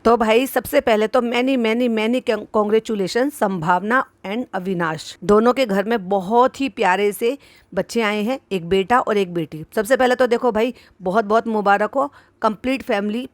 तो भाई सबसे पहले तो मैनी मैनी मैनी कॉन्ग्रेचुलेशन संभावना एंड अविनाश, दोनों के घर में बहुत ही प्यारे से बच्चे आए हैं, एक बेटा और एक बेटी। सबसे पहले तो देखो भाई, बहुत बहुत मुबारक हो, कंप्लीट फैमिली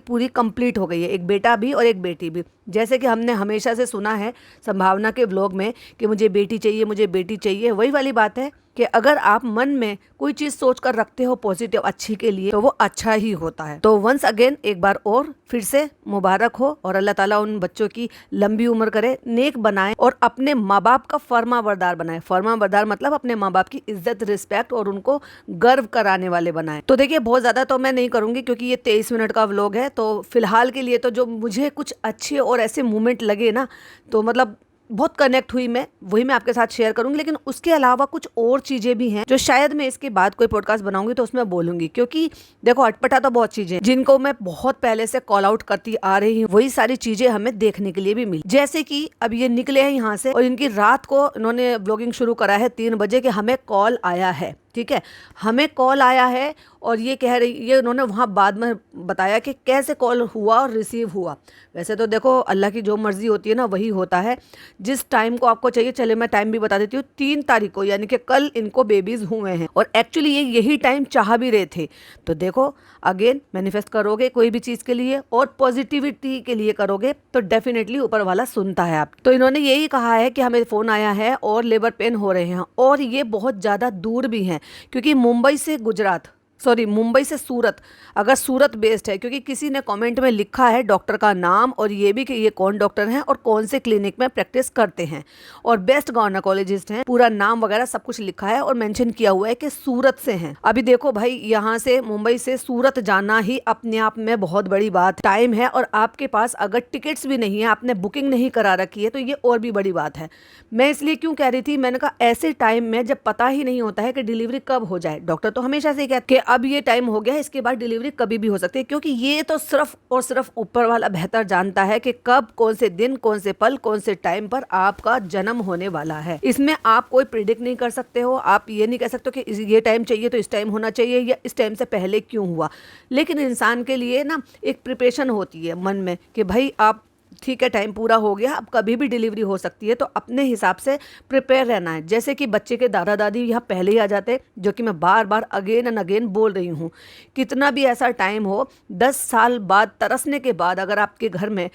पूरी कंप्लीट हो गई है, एक बेटा भी और एक बेटी भी। जैसे कि हमने हमेशा से सुना है संभावना के व्लॉग में कि मुझे बेटी चाहिए, मुझे बेटी चाहिए। वही वाली बात है कि अगर आप मन में कोई चीज़ सोच कर रखते हो पॉजिटिव अच्छी के लिए, तो वो अच्छा ही होता है। तो वंस अगेन एक बार और फिर से मुबारक हो और अल्लाह ताला उन बच्चों की लंबी उम्र करे, नेक बनाए और अपने माँ बाप का फर्माबरदार बनाए। फर्माबरदार मतलब अपने माँ बाप की इज्जत, रिस्पेक्ट और उनको गर्व कराने वाले बनाए। तो देखिए, बहुत ज़्यादा तो मैं नहीं करूँगी क्योंकि ये 23 मिनट का व्लॉग है। तो फिलहाल के लिए तो जो मुझे कुछ अच्छे और ऐसे मोमेंट लगे ना, तो मतलब बहुत कनेक्ट हुई मैं, वही मैं आपके साथ शेयर करूंगी। लेकिन उसके अलावा कुछ और चीज़ें भी हैं जो शायद मैं इसके बाद कोई पॉडकास्ट बनाऊंगी तो उसमें बोलूंगी। क्योंकि देखो, अटपटा तो बहुत चीज़ें जिनको मैं बहुत पहले से कॉल आउट करती आ रही हूँ, वही सारी चीज़ें हमें देखने के लिए भी मिली। जैसे कि अब ये निकले हैं यहाँ से और इनकी रात को इन्होंने ब्लॉगिंग शुरू करा है 3 बजे कि हमें कॉल आया है। ठीक है, हमें कॉल आया है और ये कह रही, ये उन्होंने वहाँ बाद में बताया कि कैसे कॉल हुआ और रिसीव हुआ। वैसे तो देखो, अल्लाह की जो मर्जी होती है ना वही होता है। जिस टाइम को आपको चाहिए, चले मैं टाइम भी बता देती हूँ, 3 तारीख को यानी कि कल इनको बेबीज हुए हैं और एक्चुअली ये यही टाइम चाह भी रहे थे। तो देखो, अगेन मैनिफेस्ट करोगे कोई भी चीज़ के लिए और पॉजिटिविटी के लिए करोगे तो डेफिनेटली ऊपर वाला सुनता है आप। तो इन्होंने यही कहा है कि हमें फ़ोन आया है और लेबर पेन हो रहे हैं और ये बहुत ज़्यादा दूर भी हैं, क्योंकि मुंबई से सूरत, अगर सूरत बेस्ड है, क्योंकि किसी ने कमेंट में लिखा है डॉक्टर का नाम और ये भी कि ये कौन डॉक्टर हैं और कौन से क्लिनिक में प्रैक्टिस करते हैं और बेस्ट गायनेकोलॉजिस्ट हैं, पूरा नाम वगैरह सब कुछ लिखा है और मेंशन किया हुआ है कि सूरत से हैं। अभी देखो भाई, यहाँ से मुंबई से सूरत जाना ही अपने आप में बहुत बड़ी बात टाइम है और आपके पास अगर टिकट्स भी नहीं है, आपने बुकिंग नहीं करा रखी है, तो ये और भी बड़ी बात है। मैं इसलिए क्यों कह रही थी, मैंने कहा ऐसे टाइम में जब पता ही नहीं होता है कि डिलीवरी कब हो जाए, डॉक्टर तो हमेशा से कहते हैं अब ये टाइम हो गया है, इसके बाद डिलीवरी कभी भी हो सकती है, क्योंकि ये तो सिर्फ और सिर्फ ऊपर वाला बेहतर जानता है कि कब, कौन से दिन, कौन से पल, कौन से टाइम पर आपका जन्म होने वाला है। इसमें आप कोई प्रिडिक्ट नहीं कर सकते हो। आप ये नहीं कह सकते कि ये टाइम चाहिए तो इस टाइम होना चाहिए या इस टाइम से पहले क्यों हुआ। लेकिन इंसान के लिए ना एक प्रिपरेशन होती है मन में कि भाई आप ठीक है, टाइम पूरा हो गया, अब कभी भी डिलीवरी हो सकती है, तो अपने हिसाब से प्रिपेयर रहना है। जैसे कि बच्चे के दादा दादी यहाँ पहले ही आ जाते हैं, जो कि मैं बार बार अगेन एंड अगेन बोल रही हूँ, कितना भी ऐसा टाइम हो, 10 साल बाद तरसने के बाद अगर आपके घर में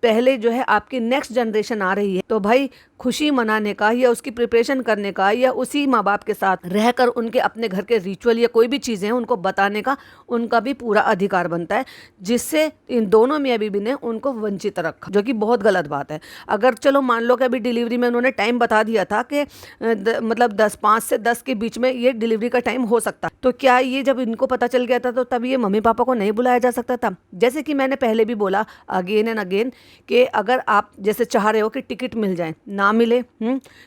पहले जो है आपकी नेक्स्ट जनरेशन आ रही है, तो भाई खुशी मनाने का या उसकी प्रिपरेशन करने का या उसी माँ बाप के साथ रहकर उनके अपने घर के रिचुअल या कोई भी चीज़ें हैं उनको बताने का उनका भी पूरा अधिकार बनता है, जिससे इन दोनों मियाँ बीबी ने उनको वंचित रखा, जो कि बहुत गलत बात है। अगर चलो मान लो कि अभी डिलीवरी में उन्होंने टाइम बता दिया था कि मतलब 5 से 10 के बीच में ये डिलीवरी का टाइम हो सकता, तो क्या ये जब इनको पता चल गया था तो तब ये मम्मी पापा को नहीं बुलाया जा सकता था? जैसे कि मैंने पहले भी बोला अगेन एंड अगेन कि अगर आप जैसे चाह रहे हो कि टिकट मिल जाए, ना मिले,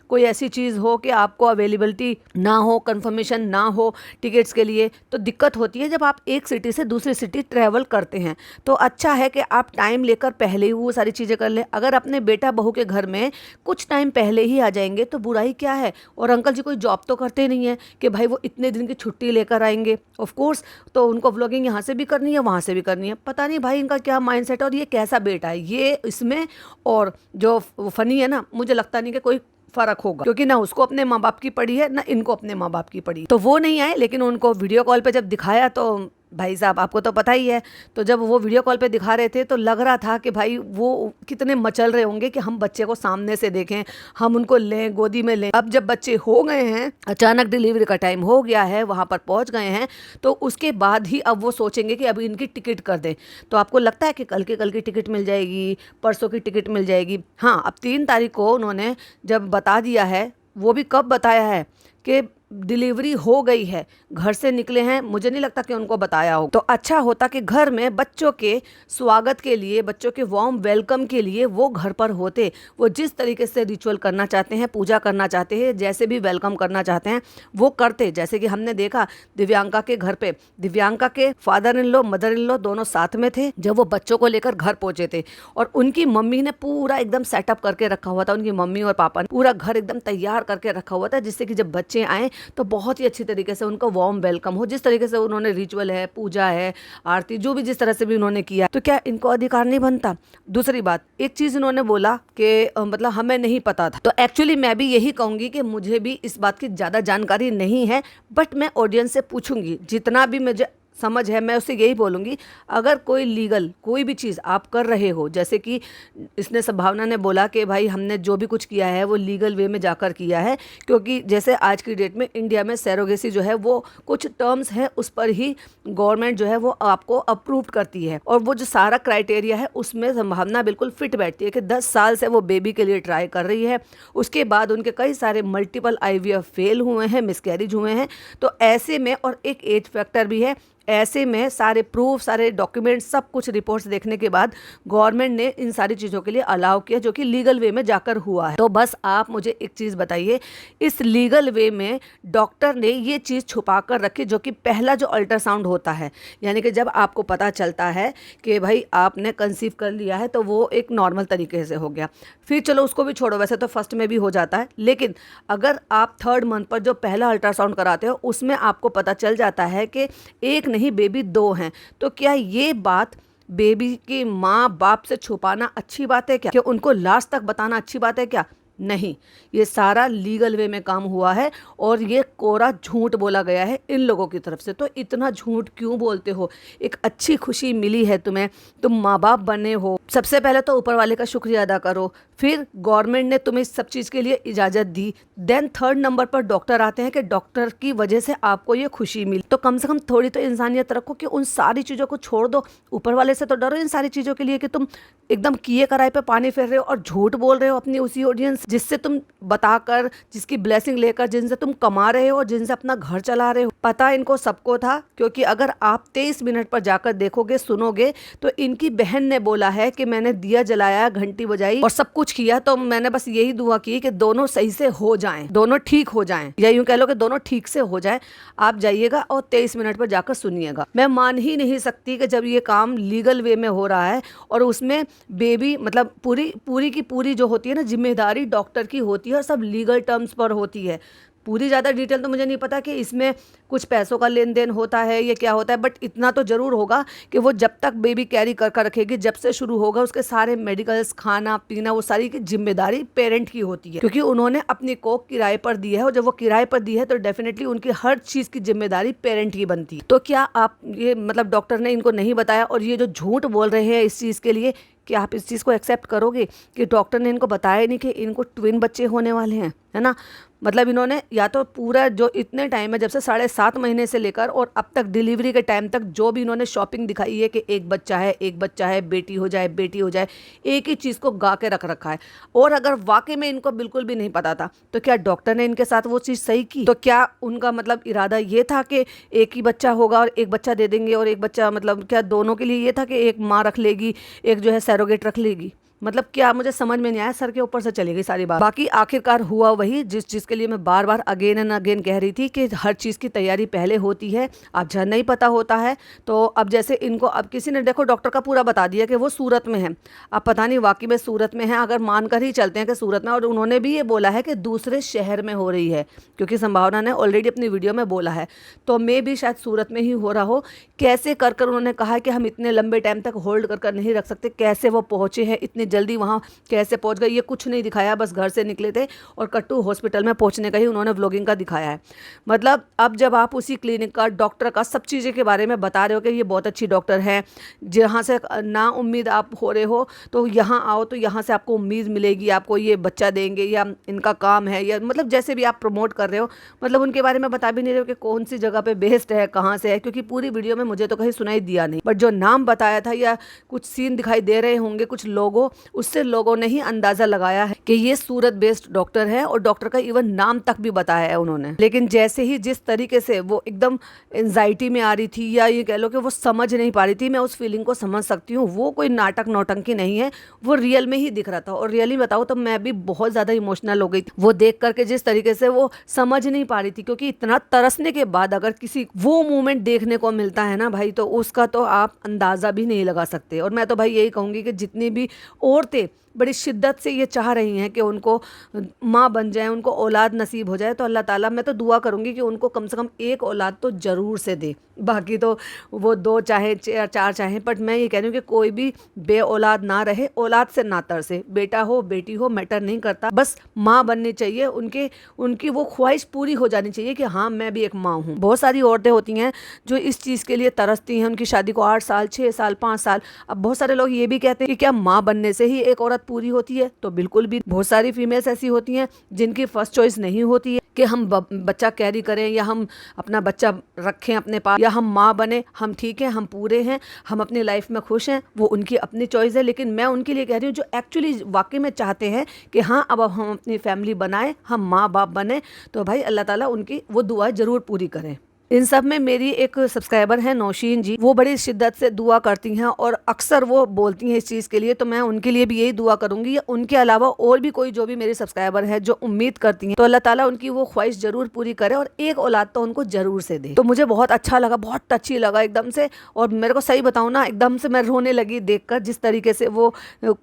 कोई ऐसी चीज़ हो कि आपको अवेलेबिलिटी ना हो, कंफर्मेशन ना हो टिकट्स के लिए, तो दिक्कत होती है जब आप एक सिटी से दूसरी सिटी ट्रैवल करते हैं। तो अच्छा है कि आप टाइम लेकर पहले ही वो सारी चीज़ें कर लें। अगर अपने बेटा बहू के घर में कुछ टाइम पहले ही आ जाएंगे तो बुराई क्या है। और अंकल जी कोई जॉब तो करते नहीं है कि भाई वो इतने दिन की छुट्टी लेकर आएंगे, ऑफ कोर्स, तो उनको व्लॉगिंग यहाँ से भी करनी है, वहाँ से भी करनी है। पता नहीं भाई इनका क्या माइंडसेट है और ये कैसा बेटा है। ये इसमें और जो फनी है ना, मुझे लगता नहीं कि कोई फर्क होगा, क्योंकि ना उसको अपने माँ बाप की पड़ी है ना इनको अपने माँ बाप की पड़ी। तो वो नहीं आए, लेकिन उनको वीडियो कॉल पे जब दिखाया तो भाई साहब आपको तो पता ही है, तो जब वो वीडियो कॉल पे दिखा रहे थे तो लग रहा था कि भाई वो कितने मचल रहे होंगे कि हम बच्चे को सामने से देखें, हम उनको लें, गोदी में लें। अब जब बच्चे हो गए हैं, अचानक डिलीवरी का टाइम हो गया है, वहाँ पर पहुँच गए हैं, तो उसके बाद ही अब वो सोचेंगे कि अभी इनकी टिकट कर दें। तो आपको लगता है कि कल की टिकट मिल जाएगी, परसों की टिकट मिल जाएगी? हाँ, अब 3 तारीख को उन्होंने जब बता दिया है, वो भी कब बताया है कि डिलीवरी हो गई है, घर से निकले हैं, मुझे नहीं लगता कि उनको बताया हो। तो अच्छा होता कि घर में बच्चों के स्वागत के लिए, बच्चों के वार्म वेलकम के लिए वो घर पर होते, वो जिस तरीके से रिचुअल करना चाहते हैं, पूजा करना चाहते हैं, जैसे भी वेलकम करना चाहते हैं वो करते। जैसे कि हमने देखा दिव्यांका के घर पे, दिव्यांका के father in law, mother in law दोनों साथ में थे जब वो बच्चों को लेकर घर पहुंचे थे, और उनकी मम्मी ने पूरा एकदम सेटअप करके रखा हुआ था, उनकी मम्मी और पापा ने पूरा घर एकदम तैयार करके रखा हुआ था, जिससे कि जब बच्चे आए तो बहुत ही अच्छी तरीके से उनका वार्म वेलकम हो, जिस तरीके से उन्होंने रिचुअल है, पूजा है, आरती, जो भी जिस तरह से भी उन्होंने किया, तो क्या इनको अधिकार नहीं बनता? दूसरी बात, एक चीज़ इन्होंने बोला कि मतलब हमें नहीं पता था, तो एक्चुअली मैं भी यही कहूँगी कि मुझे भी इस बात की ज़्यादा जानकारी नहीं है, बट मैं ऑडियंस से पूछूंगी, जितना भी मुझे समझ है मैं उससे यही बोलूँगी, अगर कोई लीगल कोई भी चीज़ आप कर रहे हो, जैसे कि इसने संभावना ने बोला कि भाई हमने जो भी कुछ किया है वो लीगल वे में जाकर किया है, क्योंकि जैसे आज की डेट में इंडिया में सैरोगेसी जो है वो कुछ टर्म्स हैं, उस पर ही गवर्नमेंट जो है वो आपको अप्रूव करती है, और वो जो सारा क्राइटेरिया है उसमें संभावना बिल्कुल फिट बैठती है कि 10 साल से वो बेबी के लिए ट्राई कर रही है, उसके बाद उनके कई सारे मल्टीपल IVF फेल हुए हैं, मिसकैरेज हुए हैं, तो ऐसे में, और एक एज फैक्टर भी है, ऐसे में सारे प्रूफ, सारे डॉक्यूमेंट, सब कुछ रिपोर्ट्स देखने के बाद गवर्नमेंट ने इन सारी चीज़ों के लिए अलाउ किया, जो कि लीगल वे में जाकर हुआ है। तो बस आप मुझे एक चीज़ बताइए, इस लीगल वे में डॉक्टर ने ये चीज़ छुपा कर रखी, जो कि पहला जो अल्ट्रासाउंड होता है, यानी कि जब आपको पता चलता है कि भाई आपने कंसीव कर लिया है, तो वो एक नॉर्मल तरीके से हो गया, फिर चलो उसको भी छोड़ो, वैसे तो फर्स्ट में भी हो जाता है, लेकिन अगर आप 3rd मंथ पर जो पहला अल्ट्रासाउंड कराते हो उसमें आपको पता चल जाता है कि एक नहीं बेबी 2 हैं, तो क्या ये बात बेबी के माँ बाप से छुपाना अच्छी बात है क्या उनको लास्ट तक बताना अच्छी बात है क्या? नहीं, ये सारा लीगल वे में काम हुआ है, और ये कोरा झूठ बोला गया है इन लोगों की तरफ से। तो इतना झूठ क्यों बोलते हो? एक अच्छी खुशी मिली है तुम्हें, तुम माँ बाप बने हो, सबसे पहले तो ऊपर वाले का शुक्रिया अदा करो, फिर गवर्नमेंट ने तुम्हें इस सब चीज़ के लिए इजाज़त दी, देन 3rd नंबर पर डॉक्टर आते हैं कि डॉक्टर की वजह से आपको ये खुशी मिली, तो कम से कम थोड़ी तो इंसानियत रखो कि उन सारी चीज़ों को छोड़ दो, ऊपर वाले से तो डरो इन सारी चीज़ों के लिए कि तुम एकदम किए कराए पे पानी फेर रहे हो और झूठ बोल रहे हो अपनी उसी ऑडियंस, जिससे तुम बताकर, जिसकी ब्लेसिंग लेकर, जिनसे तुम कमा रहे हो और जिनसे अपना घर चला रहे हो। पता इनको सबको था, क्योंकि अगर आप 23 मिनट पर जाकर देखोगे, सुनोगे, तो इनकी बहन ने बोला है कि मैंने दिया जलाया, घंटी बजाई और सब कुछ किया, तो मैंने बस यही दुआ की कि दोनों सही से हो जाएं, दोनों ठीक हो जाएं, या यूं कह लो कि दोनों ठीक से हो जाएं। आप जाइएगा और 23 मिनट पर जाकर सुनिएगा। मैं मान ही नहीं सकती कि जब ये काम लीगल वे में हो रहा है और उसमें बेबी मतलब पूरी की पूरी जो होती है ना जिम्मेदारी डॉक्टर की होती है, और सब लीगल टर्म्स पर होती है। पूरी ज़्यादा डिटेल तो मुझे नहीं पता कि इसमें कुछ पैसों का लेन देन होता है या क्या होता है, बट इतना तो ज़रूर होगा कि वो जब तक बेबी कैरी कर रखेगी, जब से शुरू होगा उसके सारे मेडिकल्स, खाना पीना, वो सारी की जिम्मेदारी पेरेंट की होती है, क्योंकि उन्होंने अपनी कोख किराए पर दी है, और जब वो किराए पर दी है तो डेफिनेटली उनकी हर चीज़ की जिम्मेदारी पेरेंट की बनती है। तो क्या आप ये मतलब डॉक्टर ने इनको नहीं बताया, और ये जो झूठ बोल रहे हैं इस चीज़ के लिए, कि आप इस चीज़ को एक्सेप्ट करोगे कि डॉक्टर ने इनको बताया नहीं कि इनको ट्विन बच्चे होने वाले हैं, है ना? मतलब इन्होंने या तो पूरा जो इतने टाइम है, जब से 7.5 महीने से लेकर और अब तक डिलीवरी के टाइम तक, जो भी इन्होंने शॉपिंग दिखाई है कि एक बच्चा है, बेटी हो जाए, एक ही चीज़ को गा के रख रखा है। और अगर वाकई में इनको बिल्कुल भी नहीं पता था, तो क्या डॉक्टर ने इनके साथ वो चीज़ सही की? तो क्या उनका मतलब इरादा ये था कि एक ही बच्चा होगा और एक बच्चा दे देंगे, और एक बच्चा मतलब क्या दोनों के लिए ये था कि एक माँ रख लेगी, एक जो है सैरोगेट रख लेगी? मतलब क्या, मुझे समझ में नहीं आया, सर के ऊपर से चली गई सारी बात। बाकी आखिरकार हुआ वही जिस चीज़ के लिए मैं बार बार अगेन एंड अगेन कह रही थी कि हर चीज़ की तैयारी पहले होती है, अब जब नहीं पता होता है। तो अब जैसे इनको अब किसी ने देखो डॉक्टर का पूरा बता दिया कि वो सूरत में है, अब पता नहीं वाकई में सूरत में है, अगर मानकर ही चलते हैं कि सूरत में, और उन्होंने भी ये बोला है कि दूसरे शहर में हो रही है, क्योंकि संभावना ने ऑलरेडी अपनी वीडियो में बोला है, तो मे भी शायद सूरत में ही हो रहा हो। कैसे कर उन्होंने कहा कि हम इतने लंबे टाइम तक होल्ड कर नहीं रख सकते, कैसे वो पहुँचे हैं इतनी जल्दी वहाँ, कैसे पहुंच गए, ये कुछ नहीं दिखाया, बस घर से निकले थे और कट्टू हॉस्पिटल में पहुंचने का ही उन्होंने व्लॉगिंग का दिखाया है। मतलब अब जब आप उसी क्लिनिक का, डॉक्टर का, सब चीज़ें के बारे में बता रहे हो कि ये बहुत अच्छी डॉक्टर है, जहाँ से ना उम्मीद आप हो रहे हो, तो यहाँ आओ, तो यहाँ से आपको उम्मीद मिलेगी, आपको ये बच्चा देंगे, या इनका काम है, या मतलब जैसे भी आप प्रमोट कर रहे हो, मतलब उनके बारे में बता भी नहीं रहे हो कि कौन सी जगह पे बेस्ड है, कहाँ से है, क्योंकि पूरी वीडियो में मुझे तो कहीं सुनाई दिया नहीं, बट जो नाम बताया था या कुछ सीन दिखाई दे रहे होंगे, कुछ लोगों, उससे लोगों ने ही अंदाजा लगाया है कि ये सूरत बेस्ड डॉक्टर है, और डॉक्टर का इवन नाम तक भी बताया है उन्होंने। लेकिन जैसे ही जिस तरीके से वो एकदम एंजाइटी में आ रही थी, या ये कह लो कि वो समझ नहीं पा रही थी, मैं उस फीलिंग को समझ सकती हूँ, वो कोई नाटक नौटंकी नहीं है, वो रियल में ही दिख रहा था। और रियली बताओ तो मैं भी बहुत ज़्यादा इमोशनल हो गई थी वो देख करके, जिस तरीके से वो समझ नहीं पा रही थी, क्योंकि इतना तरसने के बाद अगर किसी वो मूवमेंट देखने को मिलता है ना भाई, तो उसका तो आप अंदाज़ा भी नहीं लगा सकते। और मैं तो भाई यही कहूँगी कि जितनी भी औरतें बड़ी शिद्दत से ये चाह रही हैं कि उनको माँ बन जाए, उनको औलाद नसीब हो जाए, तो अल्लाह ताला, मैं तो दुआ करूँगी कि उनको कम से कम एक औलाद तो ज़रूर से दे। बाकी तो वो 2 चाहे 4 चाहें, बट मैं ये कह रही हूँ कि कोई भी बे औलाद ना रहे, औलाद से ना तरसे, बेटा हो बेटी हो मैटर नहीं करता, बस माँ बननी चाहिए, उनकी वो ख्वाहिश पूरी हो जानी चाहिए कि हाँ मैं भी एक माँ हूँ। बहुत सारी औरतें होती हैं जो इस चीज़ के लिए तरसती हैं, उनकी शादी को 8 साल 6 साल 5 साल। अब बहुत सारे लोग ये भी कहते हैं कि क्या माँ बनने से ही एक औरत पूरी होती है? तो बिल्कुल भी। बहुत सारी फीमेल्स ऐसी होती हैं जिनकी फर्स्ट चॉइस नहीं होती है कि हम बच्चा कैरी करें या हम अपना बच्चा रखें अपने पास या हम माँ बने, हम ठीक हैं, हम पूरे हैं, हम अपनी लाइफ में खुश हैं, वो उनकी अपनी चॉइस है। लेकिन मैं उनके लिए कह रही हूँ जो एक्चुअली वाकई में चाहते हैं कि हाँ अब हम अपनी फैमिली बनाएं, हम माँ बाप बने, तो भाई अल्लाह ताला उनकी वो दुआ ज़रूर पूरी करें। इन सब में मेरी एक सब्सक्राइबर हैं नौशीन जी, वो बड़ी शिद्दत से दुआ करती हैं और अक्सर वो बोलती हैं इस चीज़ के लिए, तो मैं उनके लिए भी यही दुआ करूंगी। या उनके अलावा और भी कोई जो भी मेरे सब्सक्राइबर है जो उम्मीद करती हैं, तो अल्लाह ताला उनकी वो ख्वाहिश जरूर पूरी करे और एक औलाद तो उनको जरूर से दे। तो मुझे बहुत अच्छा लगा, बहुत टची लगा एकदम से, और मेरे को सही बताऊँ ना, एकदम से मैं रोने लगी देखकर, जिस तरीके से वो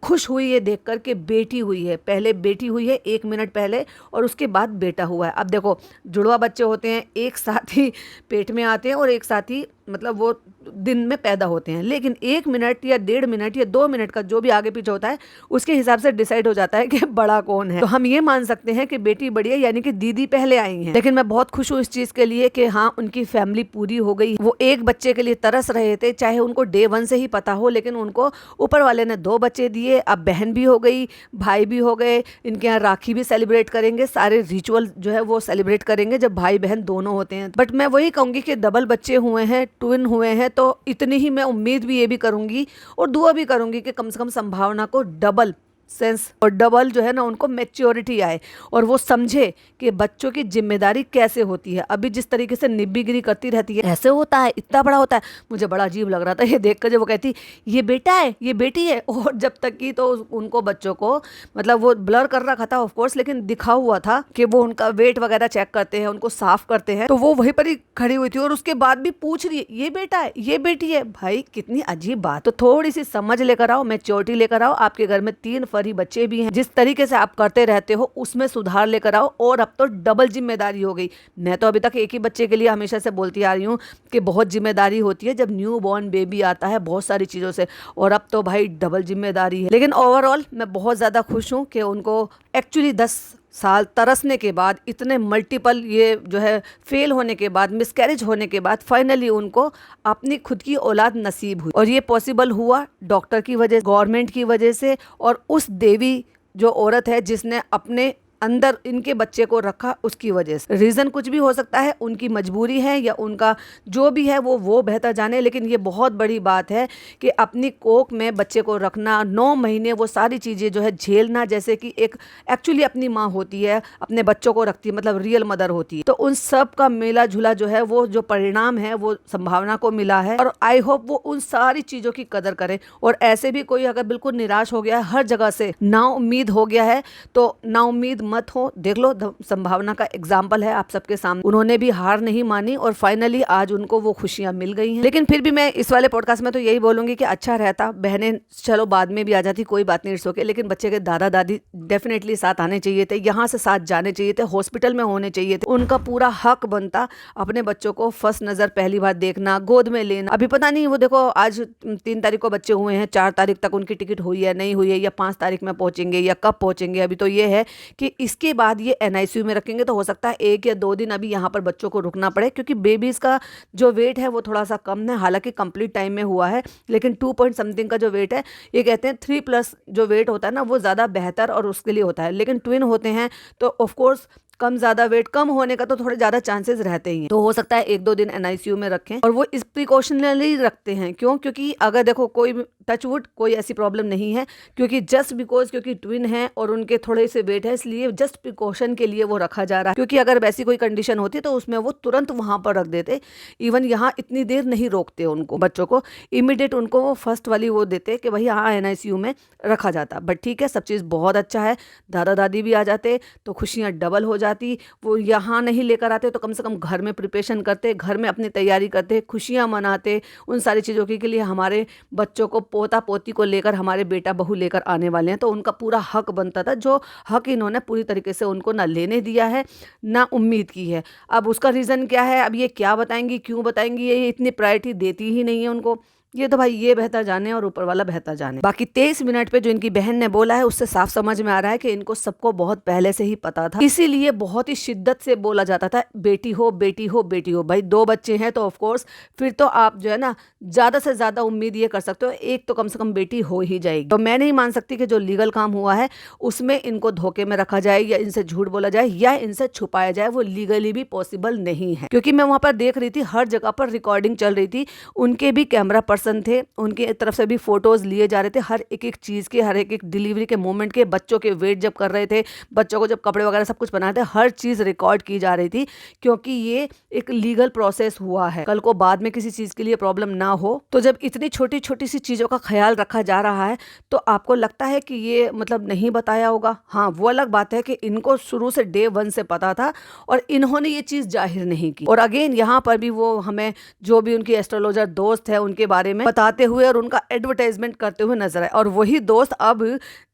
खुश हुई है देखकर कि बेटी हुई है। पहले बेटी हुई है 1 मिनट पहले और उसके बाद बेटा हुआ है। अब देखो जुड़वा बच्चे होते हैं, एक साथ ही पेट में आते हैं और एक साथ ही मतलब वो दिन में पैदा होते हैं, लेकिन 1 मिनट या 1.5 मिनट या 2 मिनट का जो भी आगे पीछे होता है उसके हिसाब से डिसाइड हो जाता है कि बड़ा कौन है। तो हम ये मान सकते हैं कि बेटी बड़ी है, यानी कि दीदी पहले आई हैं। लेकिन मैं बहुत खुश हूँ इस चीज के लिए कि हाँ उनकी फैमिली पूरी हो गई। वो एक बच्चे के लिए तरस रहे थे, चाहे उनको डे 1 से ही पता हो, लेकिन उनको ऊपर वाले ने 2 बच्चे दिए। अब बहन भी हो गई, भाई भी हो गए, इनके यहाँ राखी भी सेलिब्रेट करेंगे, सारे रिचुअल जो है वो सेलिब्रेट करेंगे जब भाई बहन दोनों होते हैं। बट मैं वही कहूंगी कि डबल बच्चे हुए हैं, ट्विन हुए हैं, तो इतनी ही मैं उम्मीद भी ये भी करूंगी और दुआ भी करूंगी कि कम से कम संभावना को डबल सेंस और डबल जो है ना उनको मैच्योरिटी आए और वो समझे कि बच्चों की जिम्मेदारी कैसे होती है। अभी जिस तरीके से निब्बीगिरी करती रहती है, ऐसे होता है, इतना बड़ा होता है, मुझे बड़ा अजीब लग रहा था ये देखकर जब वो कहती ये बेटा है ये बेटी है। और जब तक की तो उनको बच्चों को मतलब वो ब्लर कर रखा था ऑफकोर्स, लेकिन दिखा हुआ था कि वो उनका वेट वगैरह चेक करते हैं, उनको साफ करते हैं, तो वो वहीं पर ही खड़ी हुई थी और उसके बाद भी पूछ रही है ये बेटा है ये बेटी है। भाई कितनी अजीब बात। तो थोड़ी सी समझ लेकर आओ, मैच्योरिटी लेकर आओ। आपके घर में 3 फरी बच्चे भी हैं, जिस तरीके से आप करते रहते हो उसमें सुधार लेकर आओ। और अब तो डबल जिम्मेदारी हो गई। मैं तो अभी तक एक ही बच्चे के लिए हमेशा से बोलती आ रही हूँ कि बहुत जिम्मेदारी होती है जब न्यू बॉर्न बेबी आता है बहुत सारी चीजों से, और अब तो भाई डबल जिम्मेदारी है। लेकिन ओवरऑल मैं बहुत ज्यादा खुश हूँ कि उनको एक्चुअली 10 साल तरसने के बाद, इतने मल्टीपल ये जो है फेल होने के बाद, मिसकैरेज होने के बाद फाइनली उनको अपनी खुद की औलाद नसीब हुई। और ये पॉसिबल हुआ डॉक्टर की वजह, गवर्नमेंट की वजह से, और उस देवी जो औरत है जिसने अपने अंदर इनके बच्चे को रखा उसकी वजह से। रीज़न कुछ भी हो सकता है, उनकी मजबूरी है या उनका जो भी है वो बेहतर जाने। लेकिन ये बहुत बड़ी बात है कि अपनी कोख में बच्चे को रखना, 9 महीने वो सारी चीज़ें जो है झेलना, जैसे कि एक एक्चुअली अपनी माँ होती है, अपने बच्चों को रखती है, मतलब रियल मदर होती है। तो उन सब का मेला झूला जो है वो जो परिणाम है वो संभावना को मिला है। और आई होप वो उन सारी चीज़ों की कदर करें। और ऐसे भी कोई अगर बिल्कुल निराश हो गया है, हर जगह से ना उम्मीद हो गया है, तो ना उम्मीद मत हो। देख लो संभावना का एग्जाम्पल है आप सबके सामने, उन्होंने भी हार नहीं मानी और फाइनली आज उनको वो खुशियां मिल गई हैं। लेकिन फिर भी मैं इस वाले पॉडकास्ट में तो यही बोलूंगी कि अच्छा रहता, बहनें चलो बाद में भी आ जाती, कोई बात नहीं, इट्स ओके, लेकिन बच्चे के दादा दादी डेफिनेटली साथ आने चाहिए थे, यहाँ से साथ जाने चाहिए थे, हॉस्पिटल में होने चाहिए थे। उनका पूरा हक बनता अपने बच्चों को फर्स्ट नजर पहली बार देखना, गोद में लेना। अभी पता नहीं, वो देखो आज 3 तारीख को बच्चे हुए हैं, 4 तारीख तक उनकी टिकट हुई है नहीं हुई है, या 5 तारीख में पहुंचेंगे या कब पहुंचेंगे। अभी तो ये है कि इसके बाद ये एनआईसीयू में रखेंगे, तो हो सकता है 1 या 2 दिन अभी यहाँ पर बच्चों को रुकना पड़े, क्योंकि बेबीज का जो वेट है वो थोड़ा सा कम है। हालांकि कंप्लीट टाइम में हुआ है, लेकिन 2 पॉइंट समथिंग का जो वेट है, ये कहते हैं 3+ जो वेट होता है ना वो ज़्यादा बेहतर और उसके लिए होता है। लेकिन ट्विन होते हैं तो ऑफकोर्स कम ज़्यादा वेट कम होने का तो थोड़े ज़्यादा चांसेस रहते ही हैं। तो हो सकता है 1-2 दिन एनआईसीयू में रखें, और वो इस प्रिकॉशनली रखते हैं। क्यों? क्योंकि अगर देखो कोई टचवुड कोई ऐसी प्रॉब्लम नहीं है, क्योंकि जस्ट बिकॉज क्योंकि ट्विन है और उनके थोड़े से वेट है, इसलिए जस्ट प्रिकॉशन के लिए वो रखा जा रहा है। क्योंकि अगर वैसी कोई कंडीशन होती तो उसमें वो तुरंत वहां पर रख देते। इवन यहाँ इतनी देर नहीं रोकते उनको, बच्चों को इमीडिएट उनको वो फर्स्ट वाली वो देते कि भाई हाँ एनआईसीयू में रखा जाता। बट ठीक है, सब चीज़ बहुत अच्छा है, दादा दादी भी आ जाते तो खुशियाँ डबल हो जाती, वो यहाँ नहीं लेकर आते तो कम से कम घर में प्रिपरेशन करते, घर में अपनी तैयारी करते, खुशियाँ मनाते, उन सारी चीज़ों के लिए हमारे बच्चों को, पोता पोती को लेकर हमारे बेटा बहू लेकर आने वाले हैं, तो उनका पूरा हक बनता था, जो हक इन्होंने पूरी तरीके से उनको ना लेने दिया है ना उम्मीद की है। अब उसका रीज़न क्या है, अब ये क्या बताएंगी, क्यों बताएंगी, ये इतनी प्रायोरिटी देती ही नहीं है उनको। ये तो भाई ये बेहतर जाने और ऊपर वाला बेहतर जाने। बाकी 23 मिनट पे जो इनकी बहन ने बोला है उससे साफ समझ में आ रहा है कि इनको सबको बहुत पहले से ही पता था, इसीलिए बहुत ही शिद्दत से बोला जाता था बेटी हो बेटी हो बेटी हो। भाई 2 बच्चे हैं तो ऑफ कोर्स फिर तो आप जो है ना ज्यादा से ज्यादा उम्मीद ये कर सकते हो एक तो कम से कम बेटी हो ही जाएगी। तो मैं नहीं मान सकती कि जो लीगल काम हुआ है उसमें इनको धोखे में रखा जाए या इनसे झूठ बोला जाए या इनसे छुपाया जाए, वो लीगली भी पॉसिबल नहीं है। क्योंकि मैं वहां पर देख रही थी हर जगह पर रिकॉर्डिंग चल रही थी, उनके भी कैमरा थे, उनके तरफ से भी फोटोज लिए जा रहे थे, हर एक एक चीज के, हर एक एक डिलीवरी के मोमेंट के, बच्चों के वेट जब कर रहे थे, बच्चों को जब कपड़े वगैरह सब कुछ बनाए थे, हर चीज रिकॉर्ड की जा रही थी, क्योंकि ये एक लीगल प्रोसेस हुआ है। कल को बाद में किसी चीज के लिए प्रॉब्लम ना हो, तो जब इतनी छोटी छोटी सी चीजों का ख्याल रखा जा रहा है तो आपको लगता है कि ये मतलब नहीं बताया होगा। हाँ, वो अलग बात है कि इनको शुरू से डे 1 से पता था और इन्होंने ये चीज जाहिर नहीं की। और अगेन यहाँ पर भी वो हमें जो भी उनकी एस्ट्रोलॉजर दोस्त है उनके बारे में बताते हुए और उनका एडवर्टाइजमेंट करते हुए नजर आए, और वही दोस्त अब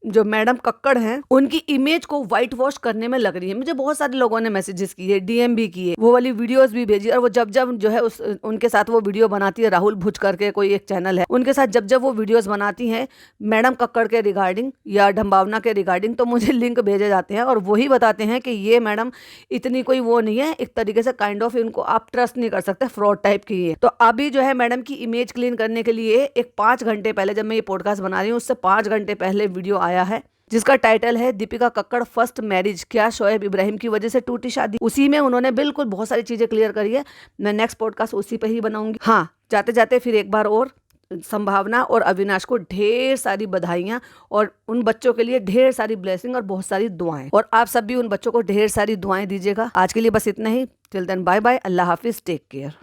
जो मैडम कक्कड़ हैं उनकी इमेज को व्हाइट वॉश करने में लग रही है। मुझे बहुत सारे लोगों ने मैसेजेस किए, डीएम भी किए, वो वाली वीडियोस भी भेजी, और वो जब जब जो है उनके साथ वो वीडियो बनाती है, राहुल भुज करके कोई एक चैनल है, उनके साथ जब जब वो वीडियोस बनाती हैं मैडम कक्कड़ के रिगार्डिंग या ढंबावना के रिगार्डिंग, तो मुझे लिंक भेजे जाते हैं और वही बताते हैं कि ये मैडम इतनी कोई वो नहीं है, एक तरीके से काइंड ऑफ इनको आप ट्रस्ट नहीं कर सकते, फ्रॉड टाइप की है। तो अभी जो है मैडम की इमेज क्लीन करने के लिए एक 5 घंटे पहले, जब मैं ये पॉडकास्ट बना रही हूँ उससे 5 घंटे पहले वीडियो आया है जिसका टाइटल है दीपिका कक्कड़ फर्स्ट मैरिज, क्या शोएब इब्राहिम की वजह से टूटी शादी। उसी में उन्होंने बिल्कुल बहुत सारी चीजें क्लियर करी है। मैं नेक्स्ट पॉडकास्ट उसी पे ही बनाऊंगी। हाँ, जाते जाते फिर एक बार और संभावना और अविनाश को ढेर सारी बधाइयां और उन बच्चों के लिए ढेर सारी ब्लेसिंग और बहुत सारी दुआएं, और आप सब भी उन बच्चों को ढेर सारी दुआएं दीजिएगा। आज के लिए बस इतना ही। टिल देन बाय बाय, अल्लाह हाफिज, टेक केयर।